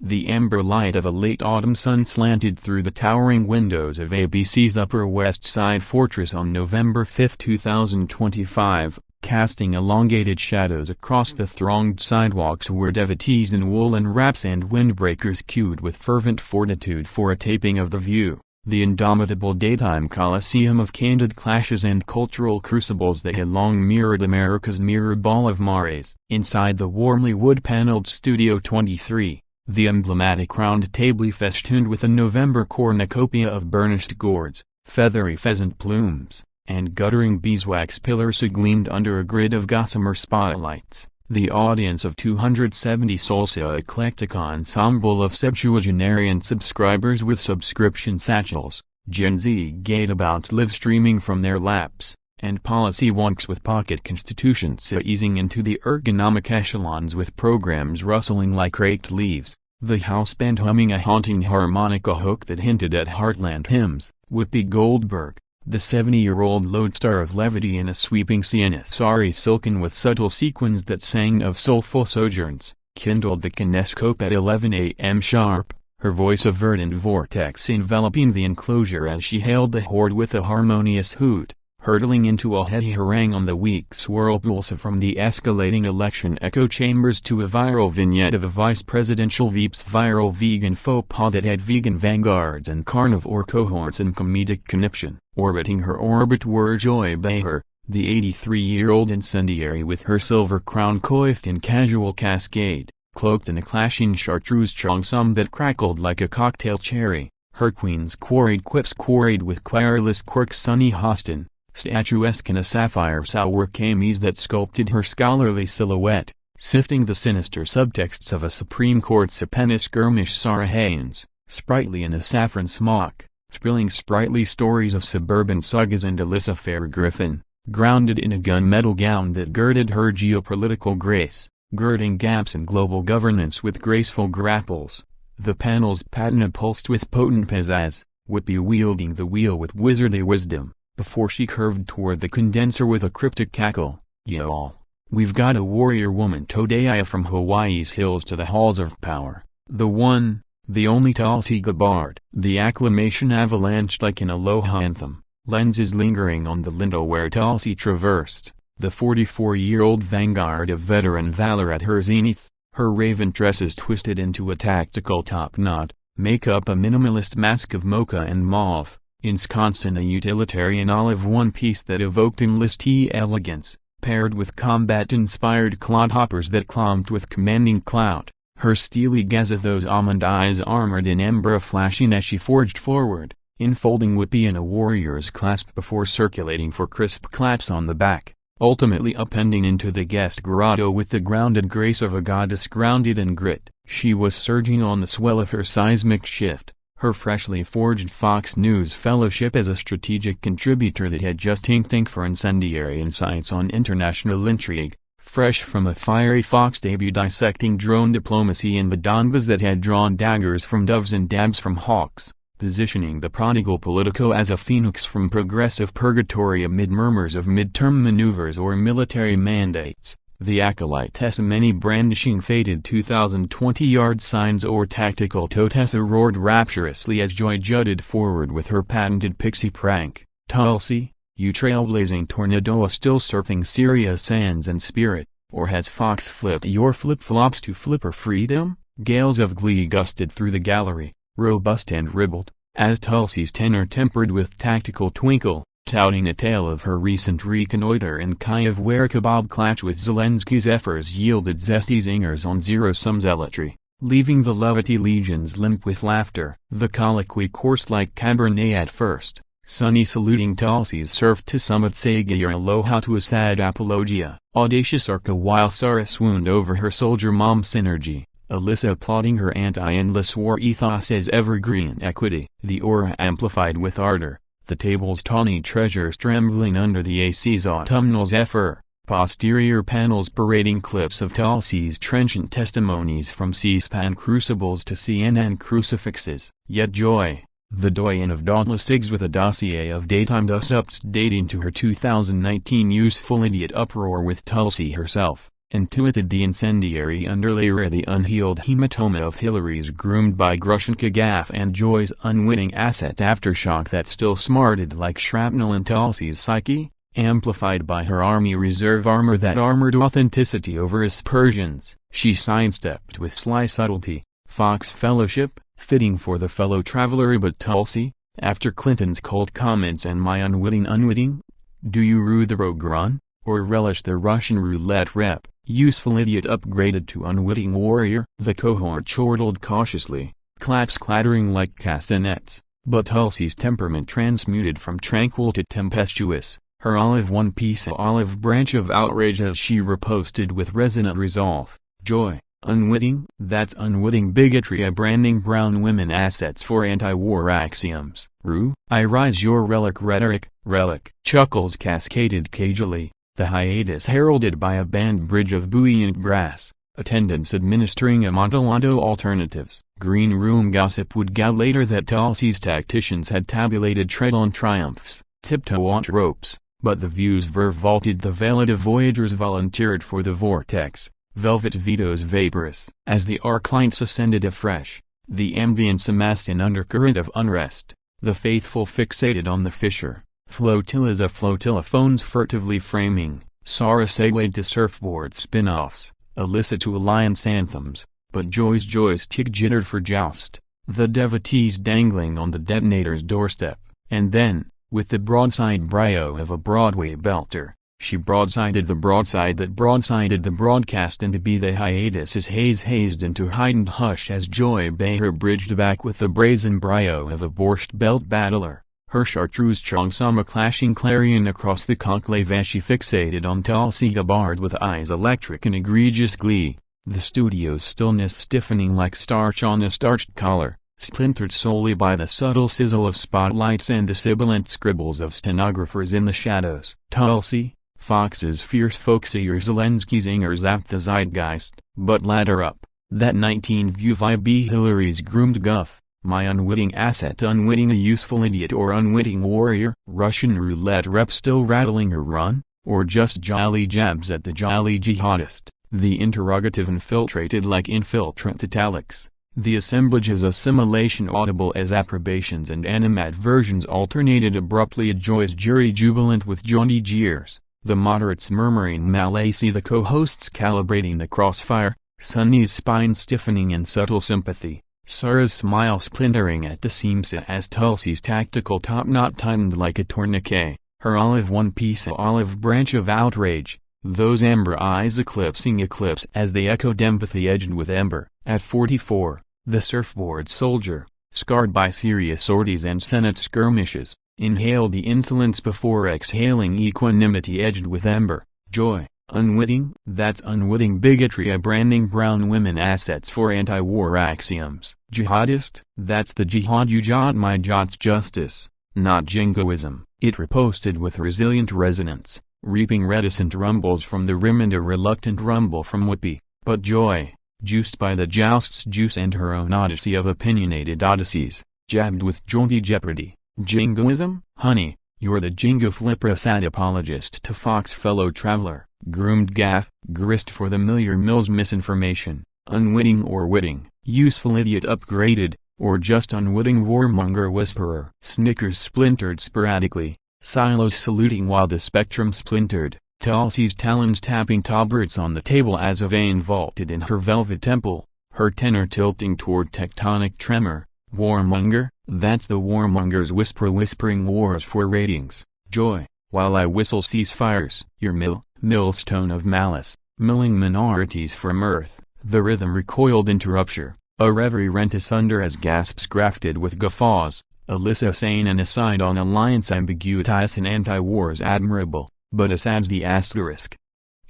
The amber light of a late autumn sun slanted through the towering windows of ABC's Upper West Side Fortress on November 5, 2025, casting elongated shadows across the thronged sidewalks where devotees in woolen wraps and windbreakers queued with fervent fortitude for a taping of The View, the indomitable daytime coliseum of candid clashes and cultural crucibles that had long mirrored America's mirror ball of mores. Inside the warmly wood-paneled Studio 23, the emblematic round table festooned with a November cornucopia of burnished gourds, feathery pheasant plumes, and guttering beeswax pillars gleamed under a grid of gossamer spotlights. The audience of 270 Salsa eclectic ensemble of septuagenarian subscribers with subscription satchels, Gen Z gayabouts live streaming from their laps, and policy wonks with pocket constitutions easing into the ergonomic echelons with programs rustling like raked leaves, the house band humming a haunting harmonica hook that hinted at heartland hymns. Whoopi Goldberg, the 70-year-old lodestar of levity in a sweeping sienna sari silken with subtle sequins that sang of soulful sojourns, kindled the kinescope at 11 a.m. sharp, her voice a verdant vortex enveloping the enclosure as she hailed the horde with a harmonious hoot, hurtling into a heady harangue on the week's whirlpools from the escalating election echo chambers to a viral vignette of a vice presidential Veep's viral vegan faux pas that had vegan vanguards and carnivore cohorts in comedic conniption. Orbiting her orbit were Joy Behar, the 83-year-old incendiary with her silver crown coiffed in casual cascade, cloaked in a clashing chartreuse cheongsam that crackled like a cocktail cherry, her queen's quarried quips quarried with querulous quirks Sunny Hostin, statuesque in a sapphire sour camise that sculpted her scholarly silhouette, sifting the sinister subtexts of a Supreme Court subpoena skirmish Sarah Haynes, sprightly in a saffron smock, spilling sprightly stories of suburban sagas and Alyssa Fair Griffin, grounded in a gunmetal gown that girded her geopolitical grace, girding gaps in global governance with graceful grapples, the panel's patina pulsed with potent pizzazz, Whoopi wielding the wheel with wizardly wisdom, before she curved toward the condenser with a cryptic cackle. Y'all, we've got a warrior woman today from Hawaii's hills to the halls of power, the one, the only Tulsi Gabbard. The acclamation avalanched like an aloha anthem, lenses lingering on the lintel where Tulsi traversed, the 44-year-old vanguard of veteran valor at her zenith, her raven tresses twisted into a tactical top knot, makeup a minimalist mask of mocha and mauve, ensconced in a utilitarian olive one-piece that evoked enlistee elegance, paired with combat-inspired clodhoppers that clomped with commanding clout, her steely gaze of those almond eyes armored in amber flashing as she forged forward, enfolding Whoopi in a warrior's clasp before circulating for crisp claps on the back, ultimately upending into the guest grotto with the grounded grace of a goddess grounded in grit. She was surging on the swell of her seismic shift, her freshly forged Fox News fellowship as a strategic contributor that had just inked for incendiary insights on international intrigue, fresh from a fiery Fox debut dissecting drone diplomacy in the Donbas that had drawn daggers from doves and dabs from hawks, positioning the prodigal Politico as a phoenix from progressive purgatory amid murmurs of midterm maneuvers or military mandates. The acolytess many brandishing faded 2020 yard signs or tactical totessa roared rapturously as Joy jutted forward with her patented pixie prank. Tulsi, you trailblazing tornado still surfing Syria sands and spirit, or has Fox flipped your flip-flops to flipper freedom? Gales of glee gusted through the gallery, robust and ribald, as Tulsi's tenor tempered with tactical twinkle, touting a tale of her recent reconnoiter in Kyiv where kebab clash with Zelensky's efforts yielded zesty zingers on zero-sum zealotry, leaving the levity legions limp with laughter. The colloquy coursed like Cabernet at first, Sunny saluting Tulsi's surf to summit say your aloha to a sad apologia, audacious arca while Sarah swooned over her soldier mom synergy, Alyssa applauding her anti-endless war ethos as evergreen equity. The aura amplified with ardor, the table's tawny treasures trembling under the AC's autumnal zephyr, posterior panels parading clips of Tulsi's trenchant testimonies from C-SPAN crucibles to CNN crucifixes. Yet Joy, the doyen of dauntless digs with a dossier of daytime dust-ups dating to her 2019 useful idiot uproar with Tulsi herself, intuited the incendiary underlayer, the unhealed hematoma of Hillary's groomed by Grushenka gaffe and Joy's unwitting asset aftershock that still smarted like shrapnel in Tulsi's psyche, amplified by her Army Reserve armor that armored authenticity over aspersions. She sidestepped with sly subtlety, Fox fellowship, fitting for the fellow traveler. But Tulsi, after Clinton's cold comments and my unwitting, do you rue the rogue run, or relish the Russian roulette rep? Useful idiot upgraded to unwitting warrior. The cohort chortled cautiously, claps clattering like castanets, but Tulsi's temperament transmuted from tranquil to tempestuous, her one-piece olive branch of outrage as she riposted with resonant resolve. Joy, unwitting, that's unwitting bigotry, a branding brown women assets for anti-war axioms. Rue, I rise your relic rhetoric, relic. Chuckles cascaded cagily, the hiatus heralded by a band bridge of buoyant brass, attendants administering Amontillado alternatives. Green room gossip would gab later that Tulsi's tacticians had tabulated tread-on triumphs, tiptoe-on ropes, but the views vaulted the velative voyagers volunteered for the vortex, velvet vetoes vaporous. As the arc lights ascended afresh, the ambience amassed an undercurrent of unrest, the faithful fixated on the fissure. Flotillas of flotilla phones furtively framing, Sarah segued to surfboard spin-offs, Alyssa to alliance anthems, but Joy's tick jittered for joust, the devotees dangling on the detonator's doorstep, and then, with the broadside brio of a Broadway belter, she broadsided the broadside that broadsided the broadcast into be the hiatus as hazed into heightened hush as Joy Behar bridged back with the brazen brio of a borscht belt battler. Her chartreuse cheongsama clashing clarion across the conclave as she fixated on Tulsi Gabbard with eyes electric in egregious glee, the studio's stillness stiffening like starch on a starched collar, splintered solely by the subtle sizzle of spotlights and the sibilant scribbles of stenographers in the shadows. Tulsi, Fox's fierce folksier Zelensky zinger zapped the zeitgeist, but ladder up, that 19 view vibe Hillary's groomed guff. My unwitting asset, unwitting a useful idiot or unwitting warrior, Russian roulette rep still rattling her run, or just jolly jabs at the jolly jihadist? The interrogative infiltrated like infiltrant italics, the assemblage's assimilation audible as approbations and animadversions alternated abruptly. A Joy's jury jubilant with jaunty jeers, the moderates murmuring malaise, the co-hosts calibrating the crossfire, Sunny's spine stiffening in subtle sympathy. Sarah's smile splintering at the seams as Tulsi's tactical top-knot tightened like a tourniquet, her one-piece olive branch of outrage, those amber eyes eclipse as they echoed empathy edged with ember. At 44, the surfboard soldier, scarred by serious sorties and Senate skirmishes, inhaled the insolence before exhaling equanimity edged with ember. Joy, unwitting, that's unwitting bigotry, a branding brown women assets for anti-war axioms. Jihadist, that's the jihad you jot, my jot's justice, not jingoism. It riposted with resilient resonance, reaping reticent rumbles from the rim and a reluctant rumble from Whoopi, but Joy, juiced by the joust's juice and her own odyssey of opinionated odysseys, jabbed with jaunty jeopardy. Jingoism, honey, you're the jingo flipper, sad apologist to Fox fellow traveler. Groomed gaffe, grist for the Mills misinformation, unwitting or witting, useful idiot upgraded, or just unwitting warmonger whisperer. Snickers splintered sporadically, silos saluting while the spectrum splintered, Tulsi's talons tapping tabards on the table as a vein vaulted in her velvet temple, her tenor tilting toward tectonic tremor. Warmonger, that's the warmonger's whispering wars for ratings. Joy, while I whistle ceasefires, your millstone of malice, milling minorities for mirth, the rhythm recoiled into rupture, a reverie rent asunder as gasps grafted with guffaws, Alyssa saying an aside on alliance ambiguitas and anti-wars admirable, but assads the asterisk.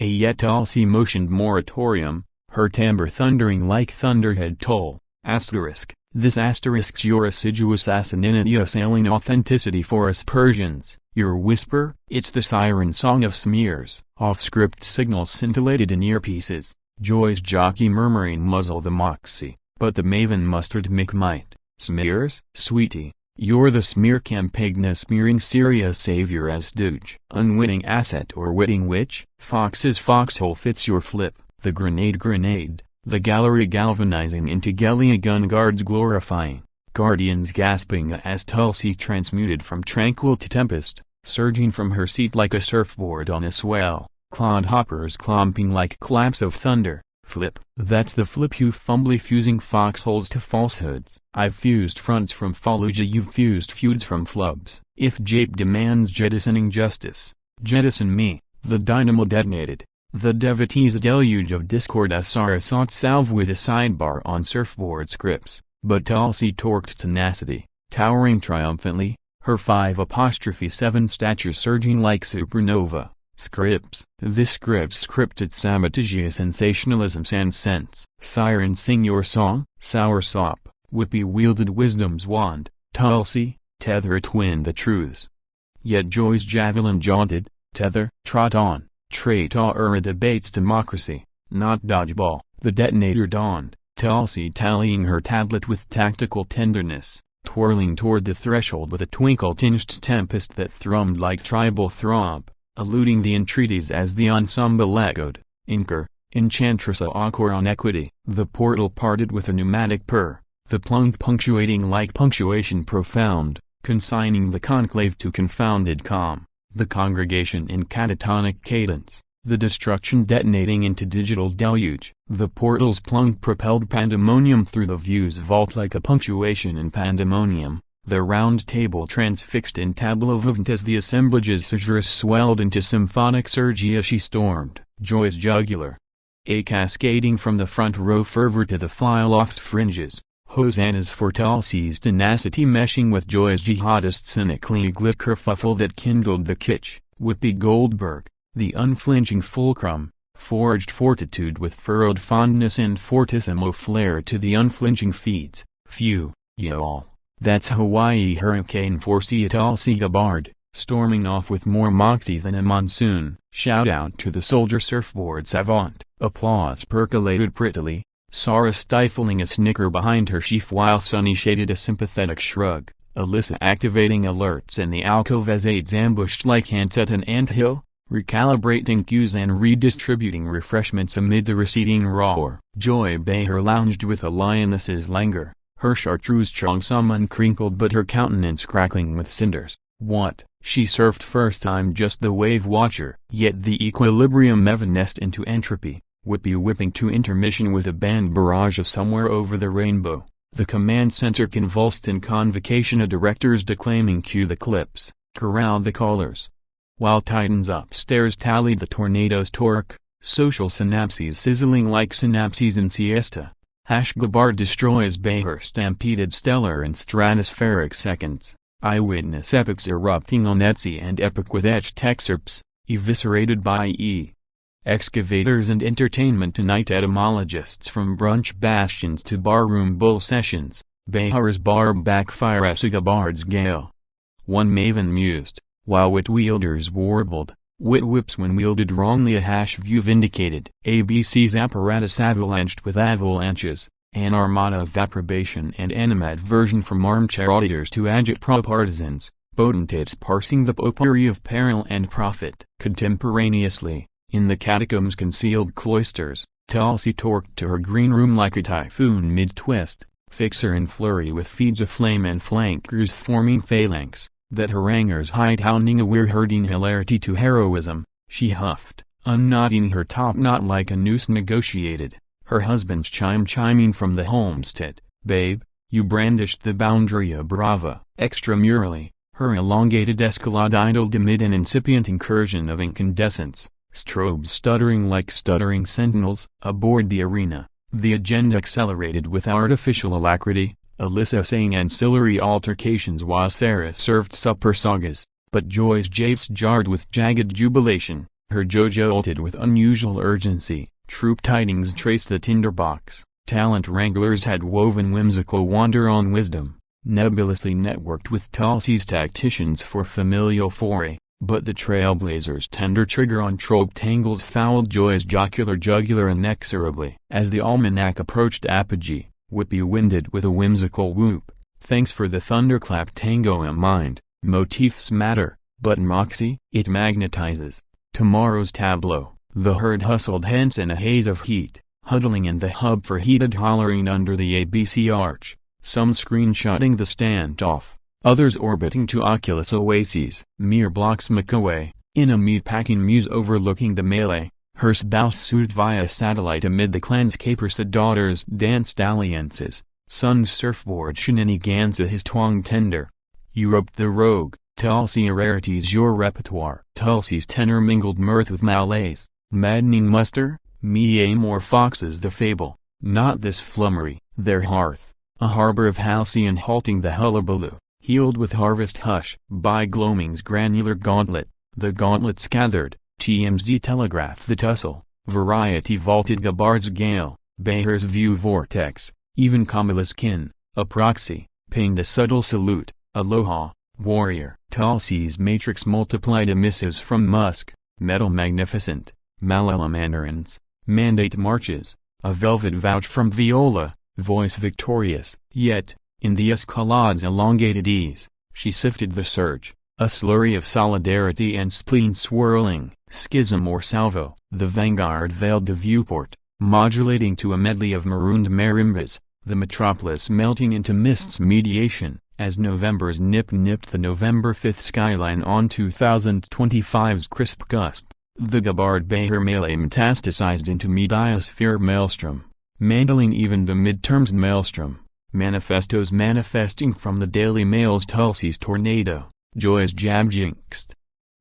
A yet Tulsi motioned moratorium, her timbre thundering like thunderhead toll, asterisk. This asterisk's your assiduous asininity assailing authenticity for aspersions, your whisper, it's the siren song of smears. Off-script signals scintillated in earpieces, Joy's jockey murmuring muzzle the moxie, but the maven mustered might. Smears? Sweetie, You're the smear campaign smearing Syria's savior as stooge. Unwitting asset or witting witch? Fox's foxhole fits your flip. The grenade. The gallery galvanizing into Gellia gun guards glorifying. Guardians gasping as Tulsi transmuted from tranquil to tempest, surging from her seat like a surfboard on a swell. Clodhoppers clomping like claps of thunder. Flip. That's the flip, you fumbly fusing foxholes to falsehoods. I've fused fronts from Fallujah, you've fused feuds from flubs. If Jape demands jettisoning justice, jettison me. The dynamo detonated. The devotees a deluge of discord as Sarah sought salve with a sidebar on surfboard scripts, but Tulsi torqued tenacity, towering triumphantly, her 5'7" stature surging like supernova. Scripts. This script's scripted sabotage, sensationalism and sense. Siren sing your song? Sour sop. Whoopi wielded wisdom's wand. Tulsi, tether twin the truths. Yet Joy's javelin jaunted, tether, trot on. Traitor debates democracy, not dodgeball. The detonator dawned, Tulsi tallying her tablet with tactical tenderness, twirling toward the threshold with a twinkle-tinged tempest that thrummed like tribal throb, eluding the entreaties as the ensemble echoed, Inker, enchantress awkward on equity. The portal parted with a pneumatic purr, the plunk punctuating like punctuation profound, consigning the conclave to confounded calm. The congregation in catatonic cadence, the destruction detonating into digital deluge. The portal's plunk propelled pandemonium through the view's vault like a punctuation in pandemonium, the round table transfixed in tableau vivant as the assemblage's seizures swelled into symphonic surge as she stormed, Joy's jugular. A cascading from the front row fervor to the file-loft fringes. Hosannas for Tulsi's tenacity meshing with Joy's jihadist cynically glib kerfuffle that kindled the kitsch. Whoopi Goldberg, the unflinching fulcrum, forged fortitude with furrowed fondness and fortissimo flair to the unflinching feeds. Phew, y'all. That's Hawaii Hurricane Force Tulsi Gabbard, storming off with more moxie than a monsoon. Shout out to the soldier surfboard savant. Applause percolated prettily. Sarah stifling a snicker behind her sheaf while Sunny shaded a sympathetic shrug, Alyssa activating alerts in the alcove as aides ambushed like ants at an anthill, recalibrating cues and redistributing refreshments amid the receding roar. Joy Behar lounged with a lioness's languor, her chartreuse cheongsam uncrinkled but her countenance crackling with cinders. What? She surfed first time just the wave watcher. Yet the equilibrium evanesced into entropy. Whoopi whipping to intermission with a band barrage of Somewhere Over the Rainbow. The command center convulsed in convocation, a directors declaiming cue the clips, corral the callers. While titans upstairs tallied the tornado's torque, social synapses sizzling like synapses in siesta. Gabbard destroys Behar stampeded stellar and stratospheric seconds. Eyewitness epics erupting on Etsy and Epic with etched excerpts, eviscerated by E. Excavators and entertainment tonight. Etymologists from brunch bastions to barroom bull sessions, Behar's barb backfire as Gabbard's gale. One maven mused, while wit wielders warbled, wit whips when wielded wrongly. A view vindicated. ABC's apparatus avalanched with avalanches, an armada of approbation and animadversion from armchair auditors to agitprop partisans, potentates parsing the potpourri of peril and profit. Contemporaneously, in the catacombs' concealed cloisters, Tulsi torqued to her green room like a typhoon mid-twist, fixer in flurry with feeds aflame and flankers forming phalanx, that haranguers hide-hounding a weir-herding hilarity to heroism. She huffed, unknotting her top knot like a noose negotiated, her husband's chiming from the homestead. Babe, you brandished the boundary brava. Extramurally, her elongated escalade idled amid an incipient incursion of incandescence. Strobes stuttering like stuttering sentinels. Aboard the arena, the agenda accelerated with artificial alacrity, Alyssa saying ancillary altercations while Sarah served supper sagas, but Joy's japes jarred with jagged jubilation, her jaw jolted with unusual urgency. Troop tidings traced the tinderbox. Talent wranglers had woven whimsical wander on wisdom, nebulously networked with Tulsi's tacticians for familial foray. But the trailblazer's tender trigger on trope tangles fouled Joy's jugular inexorably. As the almanac approached apogee, Whoopi winded with a whimsical whoop, Thanks for the thunderclap tango in mind, motifs matter, but moxie? It magnetizes. Tomorrow's tableau, the herd hustled hence in a haze of heat, huddling in the hub for heated hollering under the ABC arch, some screenshotting the standoff, others orbiting to Oculus oases. Mere blocks away, in a meatpacking muse overlooking the melee, her spouse sued via satellite amid the clan's capers, daughters' dance dalliances, son's surfboard shenanigans, his twang tender. You roped the rogue, Tulsi, rarities your repertoire. Tulsi's tenor mingled mirth with malaise, maddening muster, me more foxes the fable, not this flummery, their hearth, a harbor of halcyon halting the hullabaloo, healed with harvest hush. By gloaming's granular gauntlet, the gauntlets gathered, TMZ telegraphed the tussle, Variety vaulted Gabbard's gale, Behar's view vortex, even Kamala's kin, a proxy, pinged a subtle salute, aloha, warrior. Tulsi's matrix multiplied emissives from Musk, metal magnificent, Malala mandarins, mandate marches, a velvet vouch from Viola, voice victorious. Yet, in the escalade's elongated ease, she sifted the surge, a slurry of solidarity and spleen swirling, schism or salvo. The vanguard veiled the viewport, modulating to a medley of marooned marimbas, the metropolis melting into mist's mediation, as November's nip nipped the November 5th skyline on 2025's crisp cusp. The Gabbard-Behar melee metastasized into mediosphere maelstrom, mandling even the midterms maelstrom, manifestos manifesting from the Daily Mail's Tulsi's tornado, Joy's jab jinxed.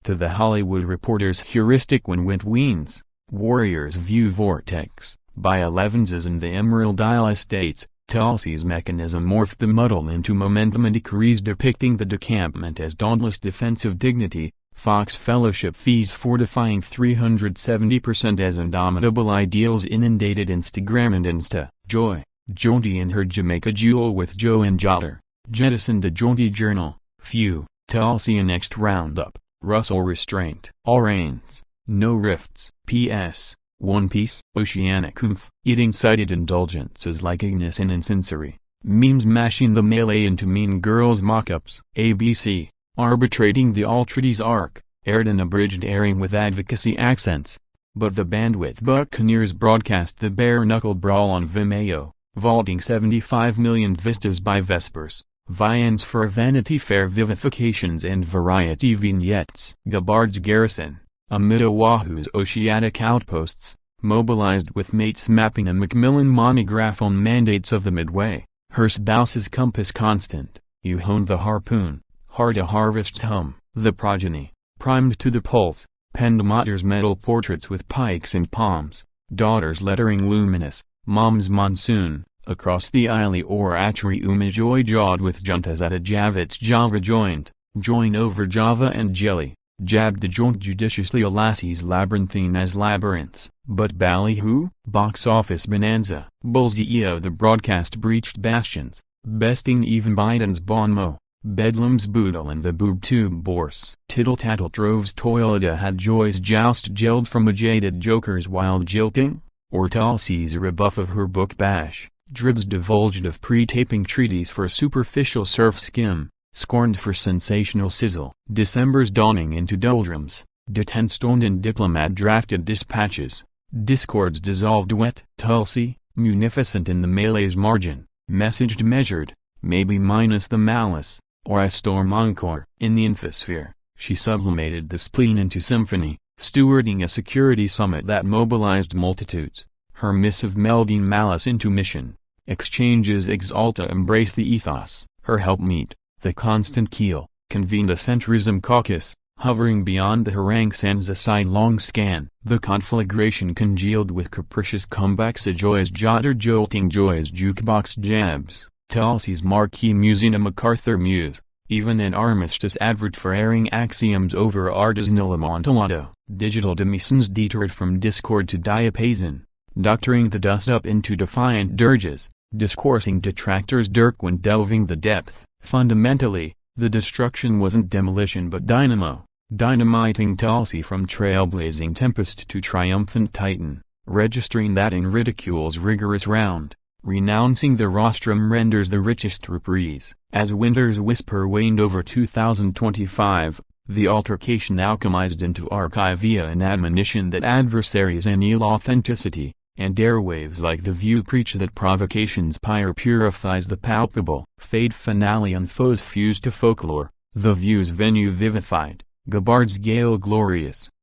To the Hollywood Reporter's heuristic when went weens, Warrior's view vortex, by 11s in the Emerald Isle Estates, Tulsi's mechanism morphed the muddle into momentum and decrees depicting the decampment as dauntless defensive dignity, Fox Fellowship fees fortifying 370% as indomitable ideals inundated Instagram and Insta. Joy, jaunty in her Jamaica jewel with Joe and Jotter, jettisoned a jaunty journal, few, Tulsi next roundup, Russell restraint. All reigns, no rifts. P.S. One Piece, Oceanic oomph. It incited indulgences like Ignis and Incensory, memes mashing the melee into Mean Girls mock-ups. ABC, arbitrating the Altrides arc, aired an abridged airing with advocacy accents. But the bandwidth buccaneers broadcast the bare-knuckle brawl on Vimeo, vaulting 75 million vistas by Vespers, viands for Vanity Fair vivifications and Variety vignettes. Gabbard's garrison, amid Oahu's oceanic outposts, mobilized with mates mapping a Macmillan monograph on mandates of the Midway, her spouse's compass constant. You honed the harpoon, hard a harvest's hum. The progeny, primed to the pulse, penned Motter's metal portraits with pikes and palms, daughter's lettering luminous, mom's monsoon, across the Isle or Atri Joy jawed with juntas at a Javits Java join over Java and jelly, jabbed the joint judiciously a lassie's labyrinthine as labyrinths. But ballyhoo? Box office bonanza. Bullseye of the broadcast breached bastions, besting even Biden's bon mot. Bedlam's boodle and the boob tube bourse. Tittle-tattle droves Toyota had Joy's joust gelled from a jaded joker's wild jilting? Or Tulsi's rebuff of her book bash, dribs divulged of pre-taping treaties for superficial surf skim, scorned for sensational sizzle. December's dawning into doldrums, detent-stoned and diplomat drafted dispatches, discords dissolved wet. Tulsi, munificent in the melee's margin, messaged measured, maybe minus the malice, or a storm encore. In the infosphere, she sublimated the spleen into symphony, stewarding a security summit that mobilized multitudes, her missive melding malice into mission. Exchanges exalta embrace the ethos, her helpmeet, the constant keel, convened a centrism caucus, hovering beyond the harangue sends a sidelong scan. The conflagration congealed with capricious comebacks, a Joy's jotter jolting Joy's jukebox jabs. Tulsi's marquee musing a MacArthur muse, even an armistice advert for airing axioms over artisanal amontillado. Digital demisons deterred from discord to diapason, doctoring the dust up into defiant dirges, discoursing detractors dirk when delving the depth. Fundamentally, the destruction wasn't demolition but dynamo, dynamiting Tulsi from trailblazing tempest to triumphant titan, registering that in ridicule's rigorous round, Renouncing the rostrum renders the richest reprise. As winter's whisper waned over 2025, the altercation alchemized into archive via an admonition that adversaries anneal authenticity, and airwaves like The View preach that provocation's pyre purifies the palpable. Fade finale on foes fused to folklore, The View's venue vivified, Gabbard's gale glorious.